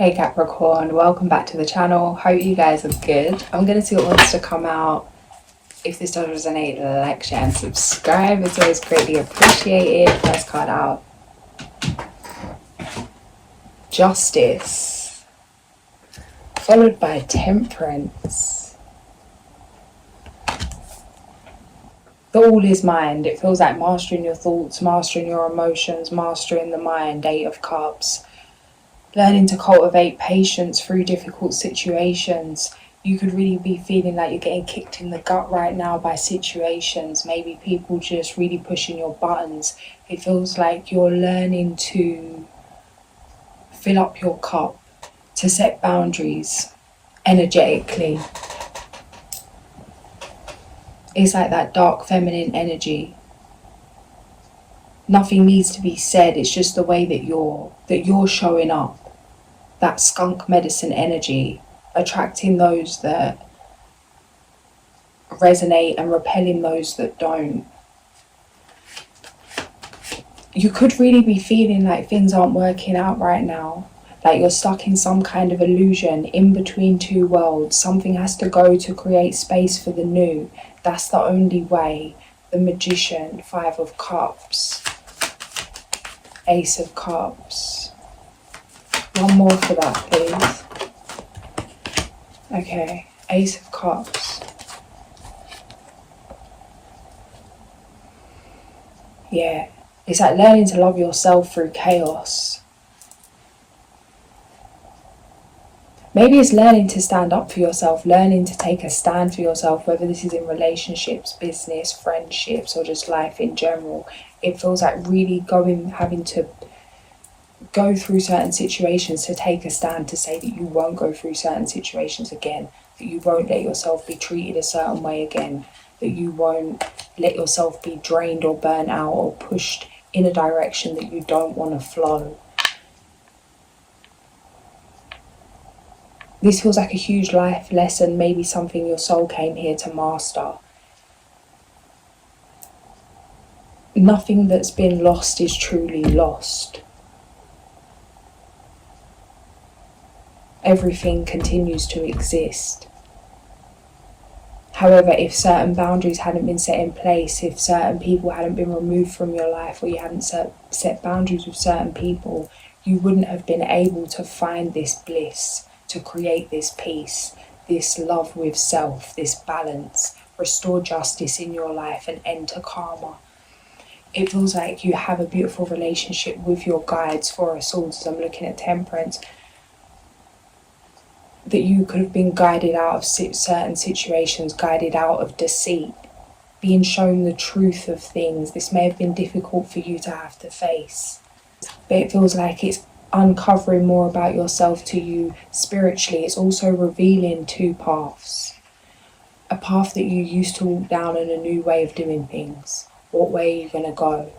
Hey Capricorn, welcome back to the channel. Hope you guys are good. I'm going to see what wants to come out. If this does resonate, like, share and subscribe. It's always greatly appreciated. First card out. Justice. Followed by Temperance. The all is mind. It feels like mastering your thoughts, mastering your emotions, mastering the mind. Eight of Cups. Learning to cultivate patience through difficult situations. You could really be feeling like you're getting kicked in the gut right now by situations. Maybe people just really pushing your buttons. It feels like you're learning to fill up your cup, to set boundaries energetically. It's like that dark feminine energy. Nothing needs to be said. It's just the way that you're showing up. That skunk medicine energy, attracting those that resonate and repelling those that don't. You could really be feeling like things aren't working out right now, like you're stuck in some kind of illusion in between two worlds. Something has to go to create space for the new. That's the only way. The Magician, Five of Cups, Ace of Cups. One more for that, please. Okay, Ace of Cups. Yeah, it's like learning to love yourself through chaos. Maybe it's learning to stand up for yourself, learning to take a stand for yourself, whether this is in relationships, business, friendships, or just life in general. It feels like really having to go through certain situations to take a stand, to say that you won't go through certain situations again, that you won't let yourself be treated a certain way again, that you won't let yourself be drained or burnt out or pushed in a direction that you don't want to flow. This feels like a huge life lesson, maybe something your soul came here to master. Nothing that's been lost is truly lost. Everything continues to exist. However, if certain boundaries hadn't been set in place, if certain people hadn't been removed from your life, or you hadn't set boundaries with certain people, you wouldn't have been able to find this bliss, to create this peace, this love with self, this balance, restore justice in your life and enter karma. It feels like you have a beautiful relationship with your guides. Four of Swords, as I'm looking at Temperance, that you could have been guided out of certain situations, guided out of deceit, being shown the truth of things. This may have been difficult for you to have to face, but it feels like it's uncovering more about yourself to you spiritually. It's also revealing two paths. A path that you used to walk down and a new way of doing things. What way are you going to go?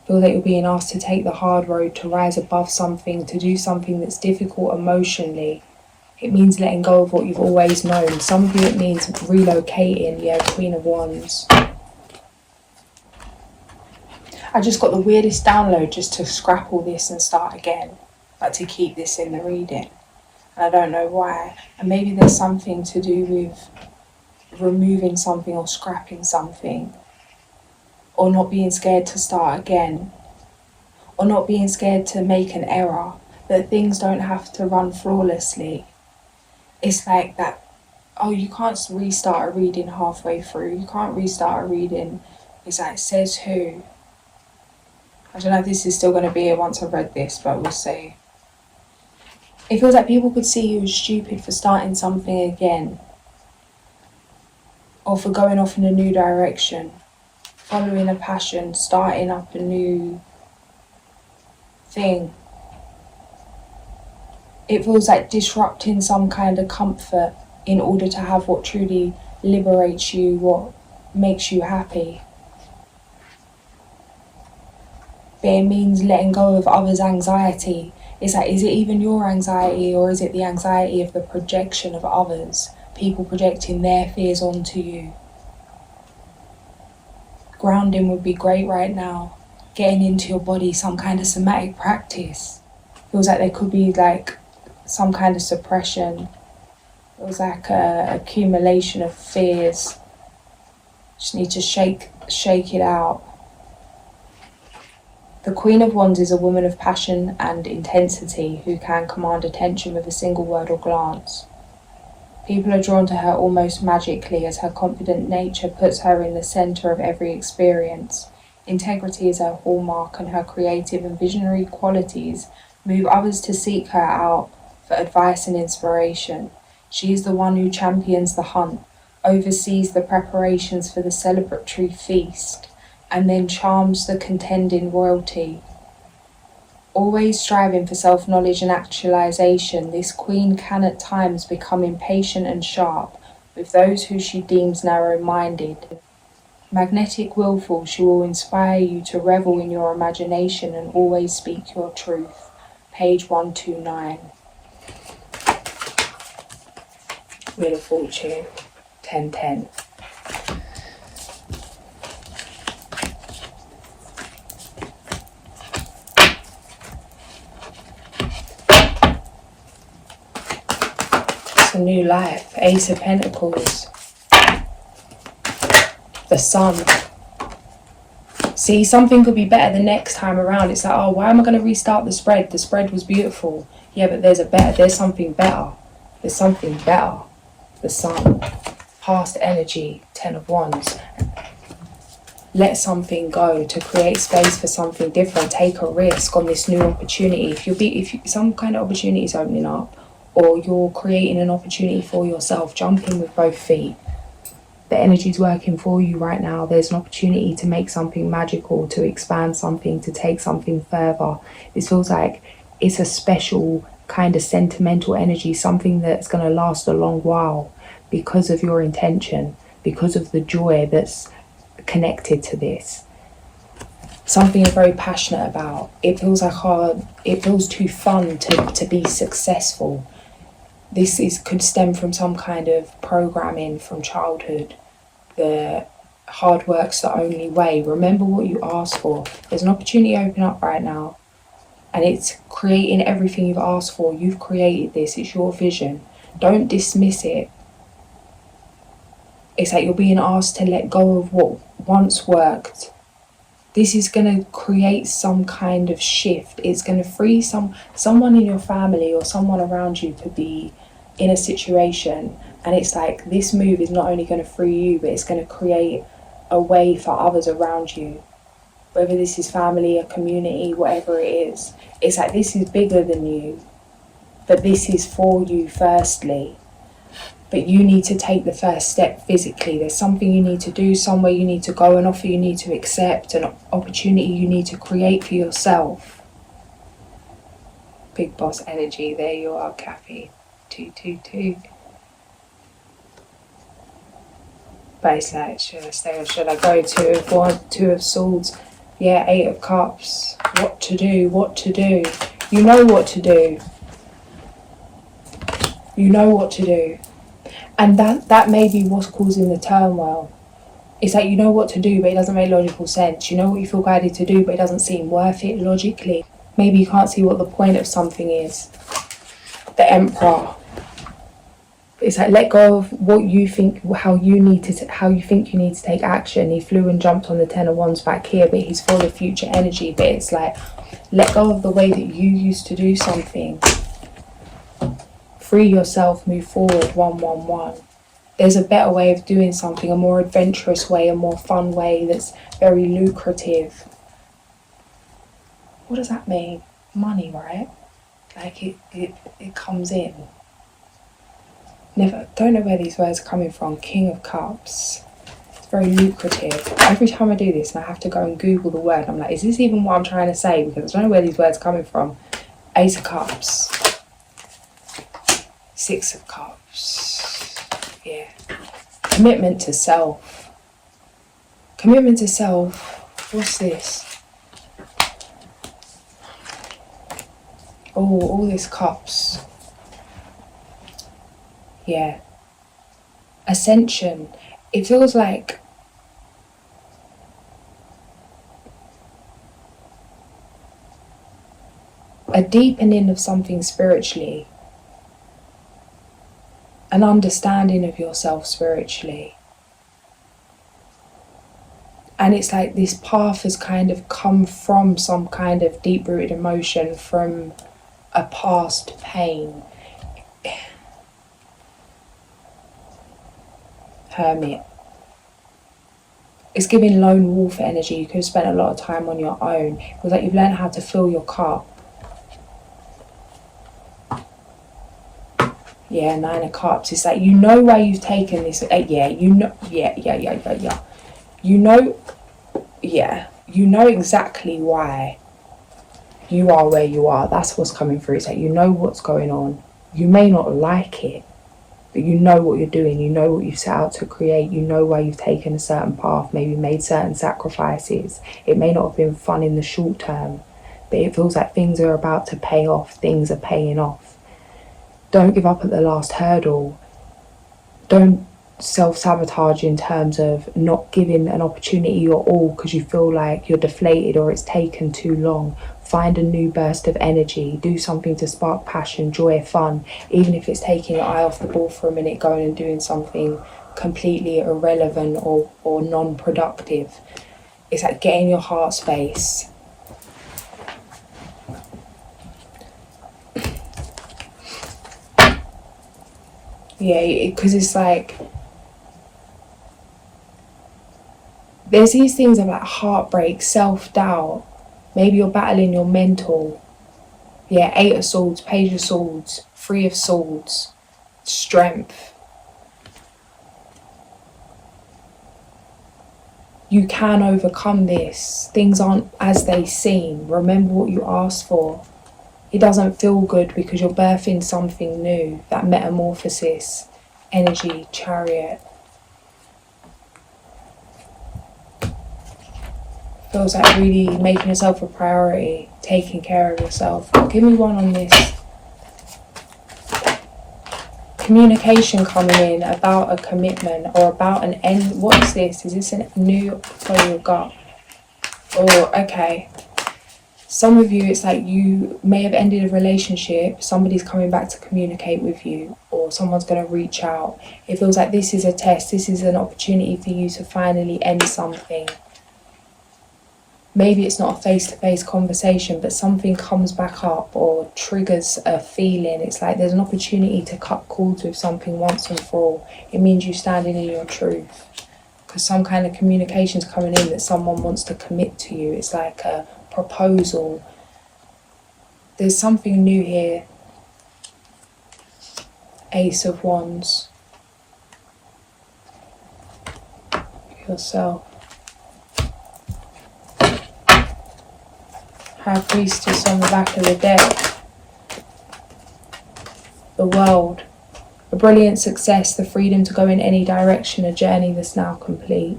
Feel that you're being asked to take the hard road, to rise above something, to do something that's difficult emotionally. It means letting go of what you've always known. Some of you it means relocating. Yeah, Queen of Wands. I just got the weirdest download just to scrap all this and start again, but to keep this in the reading. And I don't know why. And maybe there's something to do with removing something or scrapping something, or not being scared to start again, or not being scared to make an error, that things don't have to run flawlessly. It's like that, oh, you can't restart a reading halfway through, you can't restart a reading. It's like, says who? I don't know if this is still going to be here once I've read this, but we'll see. It feels like people could see you as stupid for starting something again, or for going off in a new direction, following a passion, starting up a new thing. It feels like disrupting some kind of comfort in order to have what truly liberates you, what makes you happy. But it means letting go of others' anxiety. It's like, is it even your anxiety, or is it the anxiety of the projection of others? People projecting their fears onto you. Grounding would be great right now. Getting into your body, some kind of somatic practice. Feels like there could be like some kind of suppression. It was like a accumulation of fears. Just need to shake it out. The Queen of Wands is a woman of passion and intensity who can command attention with a single word or glance. People are drawn to her almost magically as her confident nature puts her in the centre of every experience. Integrity is her hallmark, and her creative and visionary qualities move others to seek her out for advice and inspiration. She is the one who champions the hunt, oversees the preparations for the celebratory feast, and then charms the contending royalty. Always striving for self-knowledge and actualization, this queen can at times become impatient and sharp with those who she deems narrow-minded. Magnetic willful, she will inspire you to revel in your imagination and always speak your truth. Page 129. Wheel of Fortune, 1010. It's a new life. Ace of Pentacles. The Sun. See, something could be better the next time around. It's like, oh, why am I going to restart the spread? The spread was beautiful. Yeah, but there's something better. There's something better. The Sun. Past energy, 10 of Wands. Let something go to create space for something different. Take a risk on this new opportunity. If some kind of opportunity is opening up, or you're creating an opportunity for yourself, jump in with both feet. The energy's working for you right now. There's an opportunity to make something magical, to expand something, to take something further. This feels like it's a special kind of sentimental energy, something that's going to last a long while because of your intention, because of the joy that's connected to this. Something you're very passionate about. It feels like it feels too fun to be successful. Could stem from some kind of programming from childhood. The hard work's the only way. Remember what you asked for. There's an opportunity open up right now, and it's creating everything you've asked for. You've created this. It's your vision. Don't dismiss it. It's like you're being asked to let go of what once worked. This is going to create some kind of shift. It's going to free someone in your family or someone around you to be in a situation, and it's like this move is not only going to free you, but it's going to create a way for others around you, whether this is family, a community, whatever it is. It's like this is bigger than you, but this is for you firstly. But you need to take the first step physically. There's something you need to do, somewhere you need to go, an offer you need to accept, an opportunity you need to create for yourself. Big boss energy, there you are, Cappy. 222. But it's like, should I stay or should I go? 2 of Swords. Yeah, 8 of Cups. What to do? You know what to do. You know what to do. And that may be what's causing the turmoil. It's like you know what to do, but it doesn't make logical sense. You know what you feel guided to do, but it doesn't seem worth it logically. Maybe you can't see what the point of something is. The Emperor. It's like let go of what you think, how you think you need to take action. He flew and jumped on the 10 of Wands back here, but he's full of future energy. But it's like let go of the way that you used to do something. Free yourself, move forward, 111. There's a better way of doing something, a more adventurous way, a more fun way that's very lucrative. What does that mean? Money, right? Like it comes in. Don't know where these words are coming from. King of Cups. It's very lucrative. Every time I do this and I have to go and Google the word, I'm like, is this even what I'm trying to say? Because I don't know where these words are coming from. Ace of Cups. 6 of Cups. Yeah. Commitment to self. Commitment to self. What's this? Oh, all these cups. Yeah. Ascension. It feels like a deepening of something spiritually, an understanding of yourself spiritually. And it's like this path has kind of come from some kind of deep-rooted emotion, from a past pain. Hermit. It's giving lone wolf energy. You could have spent a lot of time on your own. It was like you've learned how to fill your cup. Yeah, 9 of Cups. It's like, you know why you've taken this. You know exactly why you are where you are. That's what's coming through. It's like, you know what's going on. You may not like it, but you know what you're doing. You know what you've set out to create. You know why you've taken a certain path, maybe made certain sacrifices. It may not have been fun in the short term, but it feels like things are about to pay off. Things are paying off. Don't give up at the last hurdle. Don't self-sabotage in terms of not giving an opportunity your all because you feel like you're deflated or it's taken too long. Find a new burst of energy. Do something to spark passion, joy, fun. Even if it's taking your eye off the ball for a minute, going and doing something completely irrelevant or non-productive. It's like getting your heart space. Yeah, because it's like, there's these things of like heartbreak, self-doubt. Maybe you're battling your mental. Yeah, 8 of Swords, Page of Swords, 3 of Swords, strength. You can overcome this. Things aren't as they seem. Remember what you asked for. It doesn't feel good because you're birthing something new. That metamorphosis, energy, Chariot. Feels like really making yourself a priority, taking care of yourself. Give me one on this. Communication coming in about a commitment or about an end. What is this? Is this a new, follow your gut? Oh, okay. Some of you, it's like you may have ended a relationship, somebody's coming back to communicate with you, or someone's going to reach out. It feels like this is a test, this is an opportunity for you to finally end something. Maybe it's not a face-to-face conversation, but something comes back up or triggers a feeling. It's like there's an opportunity to cut cords with something once and for all. It means you standing in your truth. Because some kind of communication's coming in that someone wants to commit to you. It's like a proposal. There's something new here. Ace of Wands. Yourself. High Priestess on the back of the deck. The World. A brilliant success, the freedom to go in any direction, a journey that's now complete.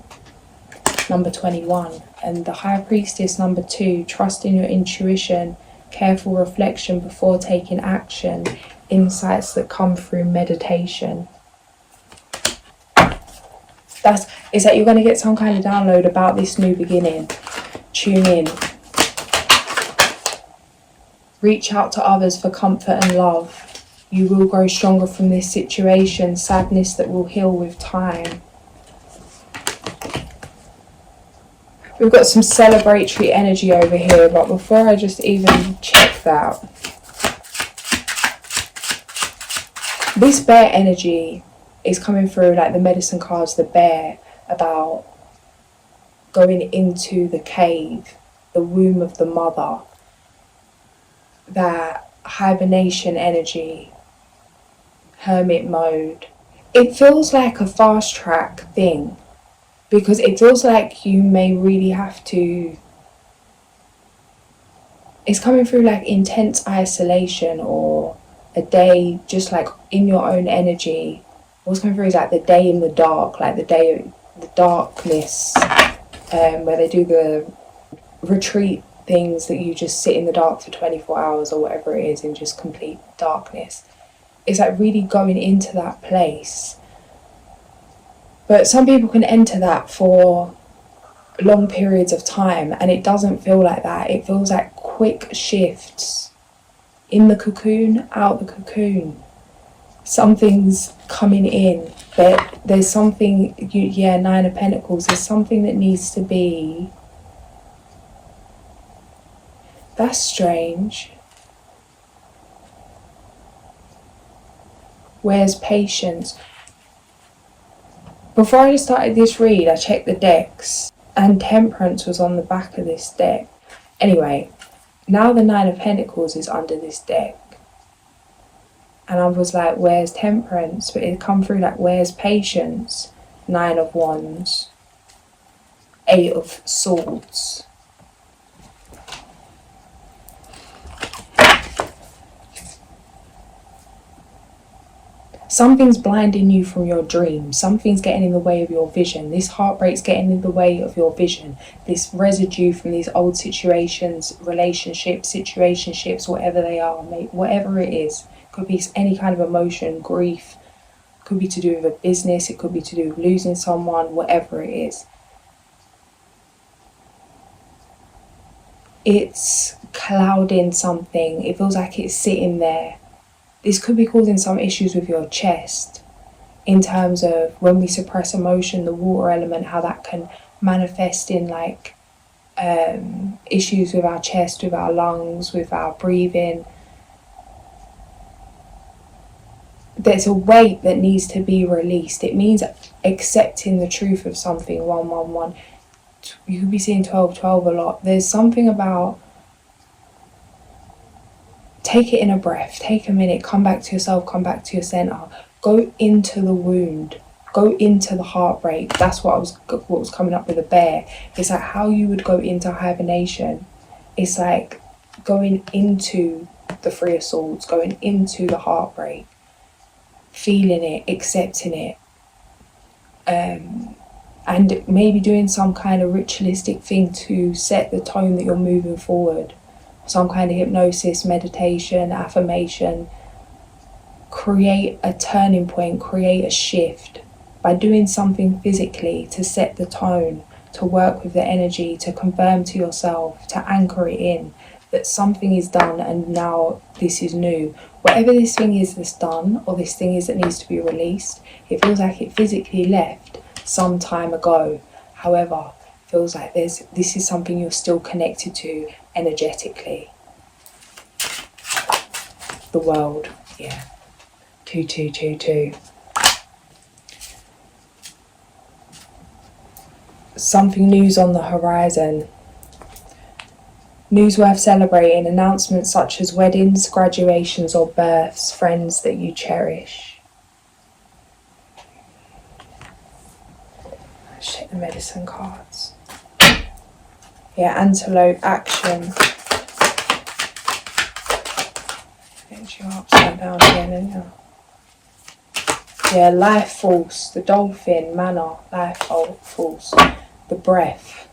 Number 21. And the High Priestess, number 2. Trust in your intuition, careful reflection before taking action, insights that come through meditation. It's that you're going to get some kind of download about this new beginning. Tune in. Reach out to others for comfort and love. You will grow stronger from this situation, sadness that will heal with time. We've got some celebratory energy over here, but before I just even check that, this bear energy is coming through like the medicine cards, the bear, about going into the cave, the womb of the mother, that hibernation energy, hermit mode. It feels like a fast track thing because it feels like you may really have to, it's coming through like intense isolation or a day just like in your own energy. What's coming through is like the day in the dark, like the day, the darkness, where they do the retreat things that you just sit in the dark for 24 hours or whatever it is in just complete darkness. It's like really going into that place. But some people can enter that for long periods of time and it doesn't feel like that. It feels like quick shifts. in the cocoon, out the cocoon. Something's coming in. There's something, Nine of Pentacles, there's something that needs to be. That's strange. Where's patience? Before I started this read, I checked the decks, and Temperance was on the back of this deck. Anyway, now the Nine of Pentacles is under this deck. And I was like, where's Temperance? But it come through like, where's patience? Nine of Wands. Eight of Swords. Something's blinding you from your dream. Something's getting in the way of your vision. This heartbreak's getting in the way of your vision. This residue from these old situations, relationships, whatever they are, whatever it is. Could be any kind of emotion, grief. Could be to do with a business. It could be to do with losing someone, whatever it is. It's clouding something. It feels like it's sitting there. This could be causing some issues with your chest in terms of when we suppress emotion, the water element, how that can manifest in like issues with our chest, with our lungs, with our breathing. There's a weight that needs to be released. It means accepting the truth of something. 111. You could be seeing 1212 a lot. There's something about, take it in a breath, take a minute, come back to yourself, come back to your center, go into the wound, go into the heartbreak. That's what was coming up with the bear. It's like how you would go into hibernation. It's like going into the Three of Swords, going into the heartbreak, feeling it, accepting it, and maybe doing some kind of ritualistic thing to set the tone that you're moving forward. Some kind of hypnosis, meditation, affirmation. Create a turning point, create a shift by doing something physically to set the tone, to work with the energy, to confirm to yourself, to anchor it in that something is done and now this is new. Whatever this thing is that's done, or this thing is that needs to be released, it feels like it physically left some time ago. However, it feels like this is something you're still connected to energetically. The World, yeah. 2222. Something new's on the horizon. News worth celebrating. Announcements such as weddings, graduations or births. Friends that you cherish. Let's check the medicine cards. Yeah, antelope, action. Get you upside down again, isn't it? Yeah, life force, the dolphin, manna, life force, the breath.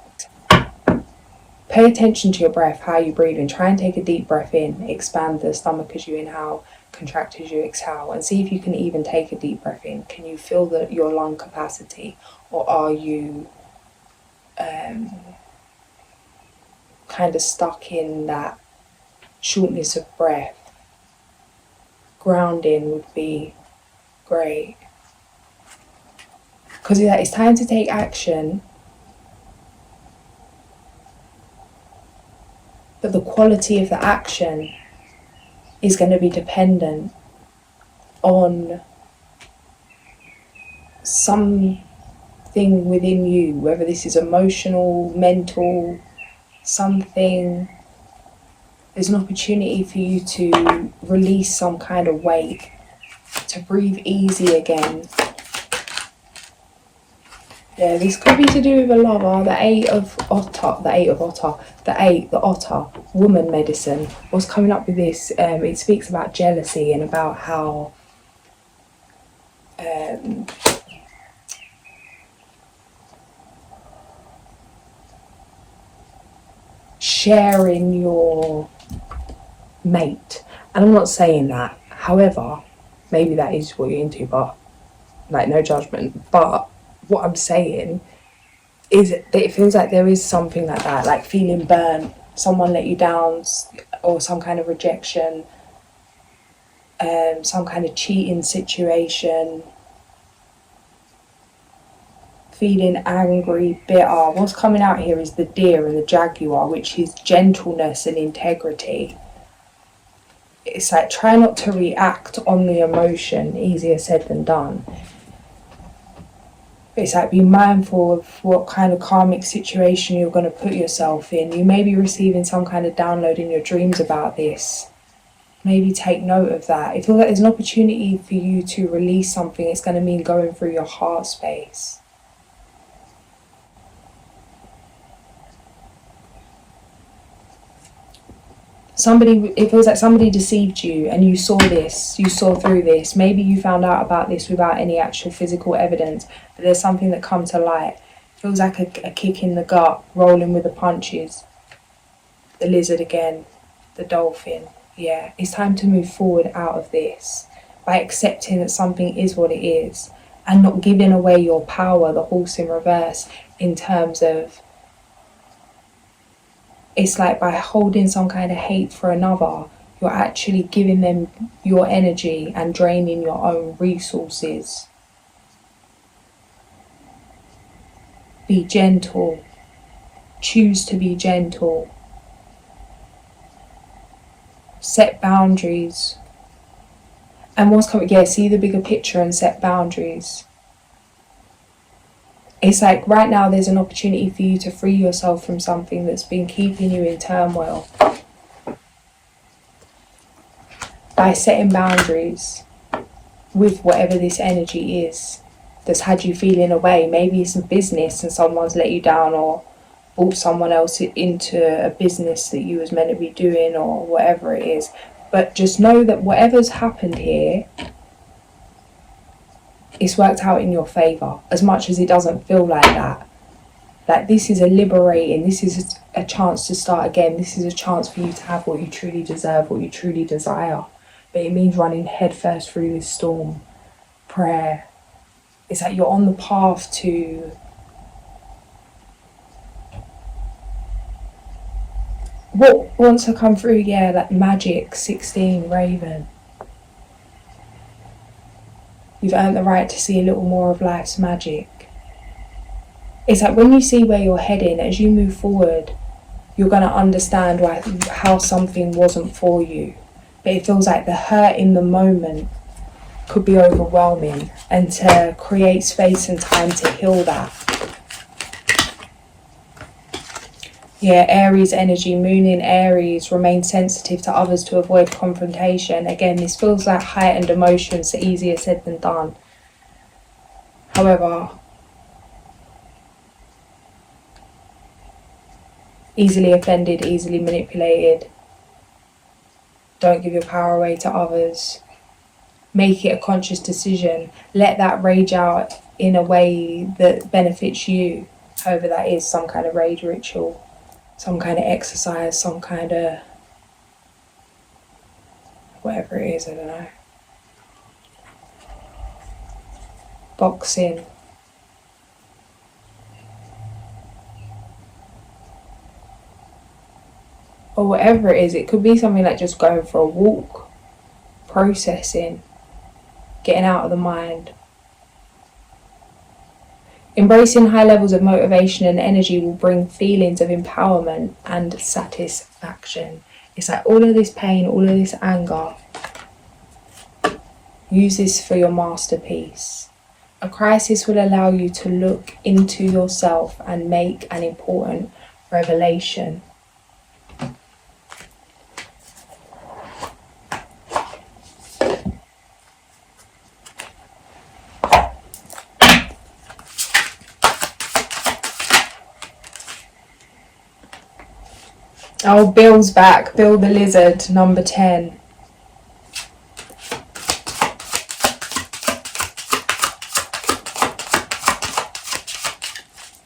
Pay attention to your breath, how you're breathing. Try and take a deep breath in, expand the stomach as you inhale, contract as you exhale, and see if you can even take a deep breath in. Can you feel your lung capacity, or are you kind of stuck in that shortness of breath? Grounding would be great, because it's time to take action, but the quality of the action is going to be dependent on something within you, whether this is emotional, mental, something. There's an opportunity for you to release some kind of weight, to breathe easy again. Yeah, this could be to do with a lover. The otter, woman medicine. What's coming up with this? It speaks about jealousy and about how sharing your mate. And I'm not saying that. However, maybe that is what you're into, but like, no judgment. But what I'm saying is that it feels like there is something like that, like feeling burnt, someone let you down, or some kind of rejection, some kind of cheating situation, feeling angry, bitter. What's coming out here is the deer and the jaguar, which is gentleness and integrity. It's like, try not to react on the emotion, easier said than done. It's like, be mindful of what kind of karmic situation you're going to put yourself in. You may be receiving some kind of download in your dreams about this. Maybe take note of that. It feels like there's an opportunity for you to release something. It's going to mean going through your heart space. It feels like somebody deceived you and you saw this, you saw through this. Maybe you found out about this without any actual physical evidence, but there's something that come to light. It feels like a kick in the gut, rolling with the punches. The lizard again, the dolphin. Yeah, it's time to move forward out of this by accepting that something is what it is and not giving away your power, the horse in reverse, in terms of, it's like by holding some kind of hate for another, you're actually giving them your energy and draining your own resources. Be gentle. Choose to be gentle. Set boundaries. And what's coming, see the bigger picture and set boundaries. It's like right now there's an opportunity for you to free yourself from something that's been keeping you in turmoil. By setting boundaries with whatever this energy is that's had you feeling away. Maybe it's a business and someone's let you down, or brought someone else into a business that you was meant to be doing, or whatever it is. But just know that whatever's happened here, it's worked out in your favour, as much as it doesn't feel like that. Like, this is a liberating, this is a chance to start again. This is a chance for you to have what you truly deserve, what you truly desire. But it means running headfirst through this storm. Prayer. It's like you're on the path to what wants to come through. Like magic, 16, Raven. You've earned the right to see a little more of life's magic. It's like when you see where you're heading, as you move forward, you're going to understand how something wasn't for you. But it feels like the hurt in the moment could be overwhelming, and to create space and time to heal that. Aries energy, moon in Aries, remain sensitive to others to avoid confrontation. Again, this feels like heightened emotions, so easier said than done. However, easily offended, easily manipulated. Don't give your power away to others. Make it a conscious decision. Let that rage out in a way that benefits you, however that is, some kind of rage ritual. Some kind of exercise, some kind of whatever it is, I don't know. Boxing. Or whatever it is. It could be something like just going for a walk, processing, getting out of the mind. Embracing high levels of motivation and energy will bring feelings of empowerment and satisfaction. It's like all of this pain, all of this anger, use this for your masterpiece. A crisis will allow you to look into yourself and make an important revelation. Oh, Bill's back. Bill the Lizard, number 10.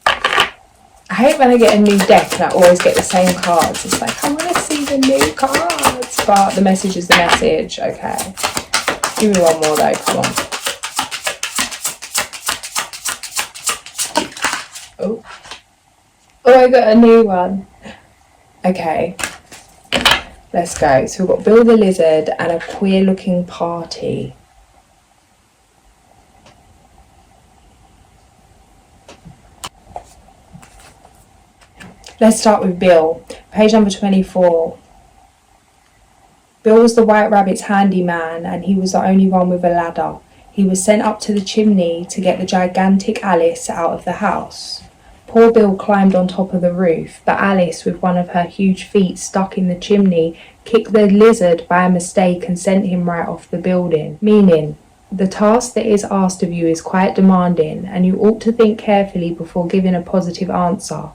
I hate when I get a new deck and I always get the same cards. It's like, I want to see the new cards. But the message is the message. Okay. Give me one more though, come on. Oh, I got a new one. Okay. Let's go. So we've got Bill the Lizard and a queer looking party. Let's start with Bill. Page number 24. Bill was the White Rabbit's handyman, and he was the only one with a ladder. He was sent up to the chimney to get the gigantic Alice out of the house. Poor Bill climbed on top of the roof, but Alice, with one of her huge feet stuck in the chimney, kicked the lizard by a mistake and sent him right off the building. Meaning, the task that is asked of you is quite demanding, and you ought to think carefully before giving a positive answer.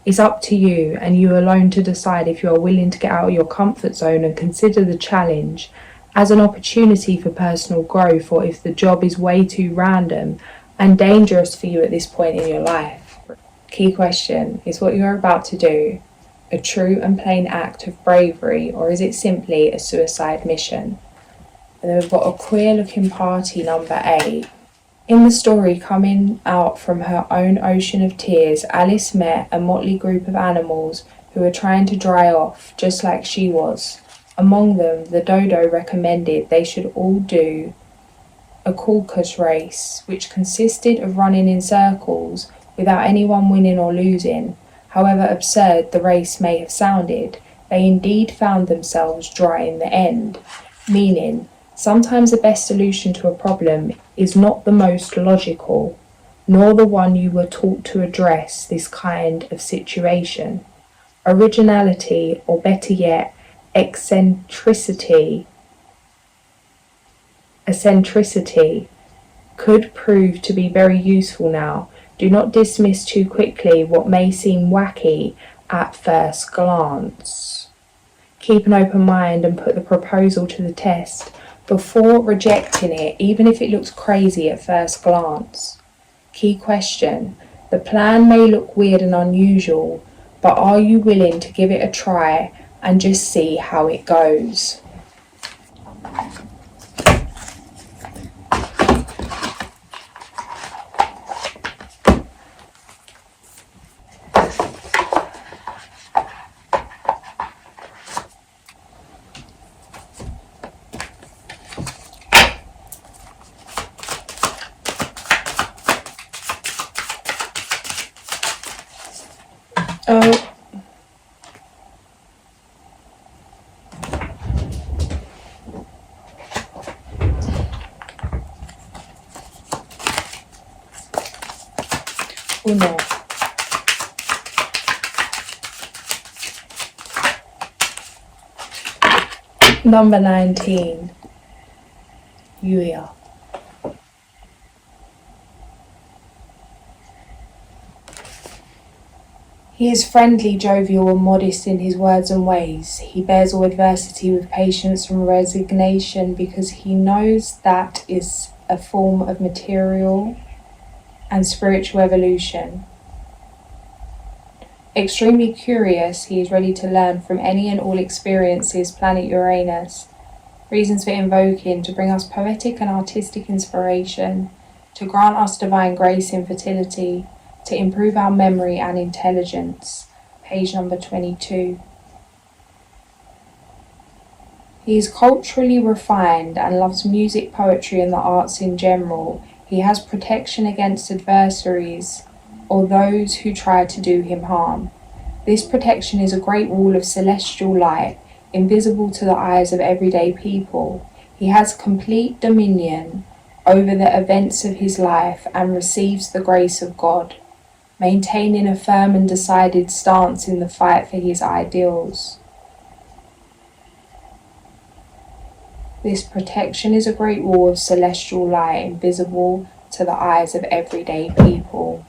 It's up to you, and you alone, to decide if you are willing to get out of your comfort zone and consider the challenge as an opportunity for personal growth, or if the job is way too random and dangerous for you at this point in your life. Key question: is what you're about to do a true and plain act of bravery, or is it simply a suicide mission? And then we've got a queer looking party, number 8. In the story, coming out from her own ocean of tears, Alice met a motley group of animals who were trying to dry off, just like she was. Among them, the dodo recommended they should all do a caucus race, which consisted of running in circles without anyone winning or losing. However absurd the race may have sounded, they indeed found themselves dry in the end, meaning sometimes the best solution to a problem is not the most logical, nor the one you were taught to address this kind of situation. Originality, or better yet, eccentricity could prove to be very useful now. Do not dismiss too quickly what may seem wacky at first glance. Keep an open mind and put the proposal to the test before rejecting it, even if it looks crazy at first glance. Key question: the plan may look weird and unusual, but are you willing to give it a try and just see how it goes? Oh. Oh no. Number 19. Yuya. He is friendly, jovial, and modest in his words and ways. He bears all adversity with patience and resignation because he knows that is a form of material and spiritual evolution. Extremely curious, he is ready to learn from any and all experiences. Planet Uranus. Reasons for invoking: to bring us poetic and artistic inspiration, to grant us divine grace in fertility, to improve our memory and intelligence. Page number 22. He is culturally refined and loves music, poetry, and the arts in general. He has protection against adversaries or those who try to do him harm. This protection is a great wall of celestial light, invisible to the eyes of everyday people. He has complete dominion over the events of his life and receives the grace of God, maintaining a firm and decided stance in the fight for his ideals. This protection is a great wall of celestial light, invisible to the eyes of everyday people.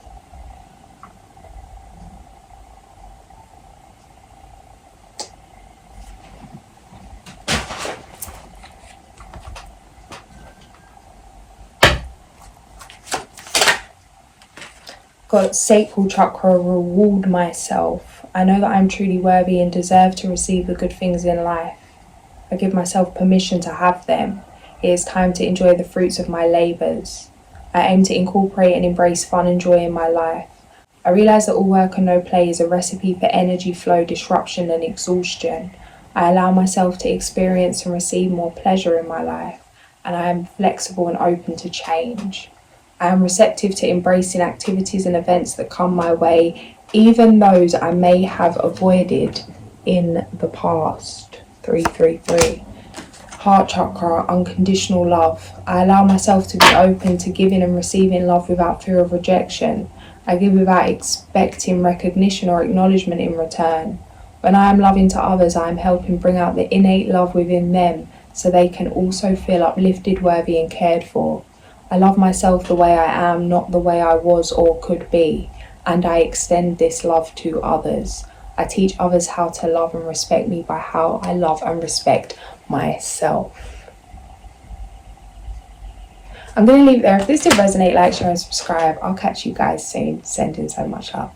Got sacral chakra, reward myself. I know that I am truly worthy and deserve to receive the good things in life. I give myself permission to have them. It is time to enjoy the fruits of my labours. I aim to incorporate and embrace fun and joy in my life. I realise that all work and no play is a recipe for energy flow, disruption and exhaustion. I allow myself to experience and receive more pleasure in my life, and I am flexible and open to change. I am receptive to embracing activities and events that come my way, even those I may have avoided in the past. 333. Heart chakra, unconditional love. I allow myself to be open to giving and receiving love without fear of rejection. I give without expecting recognition or acknowledgement in return. When I am loving to others, I am helping bring out the innate love within them so they can also feel uplifted, worthy and cared for. I love myself the way I am, not the way I was or could be, and I extend this love to others. I teach others how to love and respect me by how I love and respect myself. I'm going to leave it there. If this did resonate, like, share and subscribe. I'll catch you guys soon. Sending so much love.